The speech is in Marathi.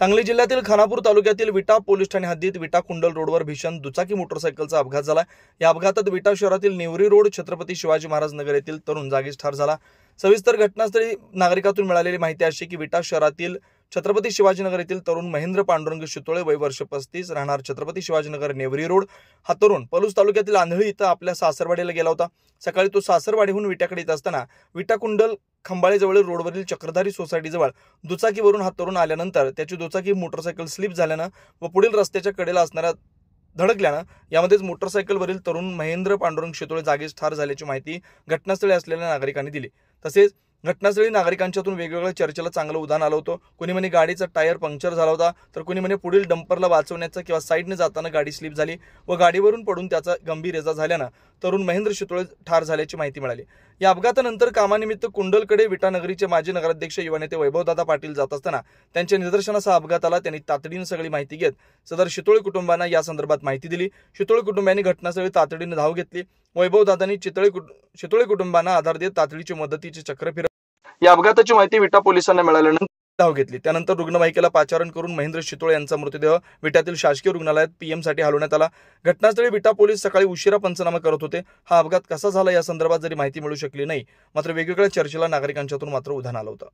सांगली जिल्ह्यातील खानापूर तालुक्यातील विटा पोलीस ठाणे हद्दीत विटा कुंडल रोडवर भीषण दुचाकी मोटरसायकलचा अपघात झाला। या अपघातात विटा शहरातील नेवरी रोड छत्रपती शिवाजी महाराज नगर येथील तरुण जागीच ठार झाला। सविस्तर घटनास्थळी नागरिकातून मिळालेली माहिती अशी की विटा शहरातील छत्रपती शिवाजीनगर येथील तरुण महेंद्र पांडुरंग शितोळे वय वर्ष 35 राहणार छत्रपती शिवाजीनगर नेवरी रोड हा तरुण पलूस तालुक्यातील आंधळी इथं आपल्या सासरवाडीला गेला होता। सकाळी तो सासरवाडीहून विट्याकडे येत असताना विटा कुंडल खंबाळेजवळील रोडवरील चक्रधारी सोसायटीजवळ दुचाकीवरून हा तरुण आल्यानंतर त्याची दुचाकी मोटरसायकल स्लिप झाल्यानं व पुढील रस्त्याच्या कडेला असणाऱ्या धडकल्यानं यामध्येच मोटरसायकलवरील तरुण महेंद्र पांडुरंग शितोळे जागीच ठार झाल्याची माहिती घटनास्थळी असलेल्या नागरिकांनी दिली। तसेच घटनास्थळी नागरिकांच्यातून वेगवेगळ्या चर्चेला चांगलं उधाण आलं होतं। कोणी म्हणे गाडीचा टायर पंक्चर झाला होता, तर कोणी म्हणे पुढील डंपरला वाचवण्याचा किंवा साईडने जाताना गाडी स्लिप झाली व गाडीवरून पडून त्याचा गंभीर इजा झाल्यानं तरुण महेंद्र शितोळे ठार झाल्याची माहिती मिळाली। या अपघातानंतर कामानिमित्त कुंडलकडे विटानगरीचे माजी नगराध्यक्ष युवा नेते वैभवदादा पाटील जात असताना त्यांच्या निदर्शनास हा अपघात आला। त्यांनी तातडीने सगळी माहिती घेत सदर शितोळे कुटुंबांना या संदर्भात माहिती दिली। शितोळे कुटुंबांनी घटनास्थळी तातडीने धाव घेतली। वैभवदादांनी शितोळे कुटुंबांना आधार देत तातडीची मदतीचे चक्र फिरवले। या अपघाताची माहिती विटा पोलिसांना मिळाल्यानंतर धाव घेतली। त्यानंतर रुग्णवाहिकेला पाचारण करून महेंद्र शितोळे यांचा मृतदेह विट्यातील शासकीय रुग्णालयात पीएम साठी हलवण्यात आला। घटनास्थळी विटा पोलीस सकाळी उशिरा पंचनामा करत होते। हा अपघात कसा झाला या संदर्भात जरी माहिती मिळू शकली नाही, मात्र वेगवेगळ्या चर्चेला नागरिकांच्यातून मात्र उधाण आलं होतं।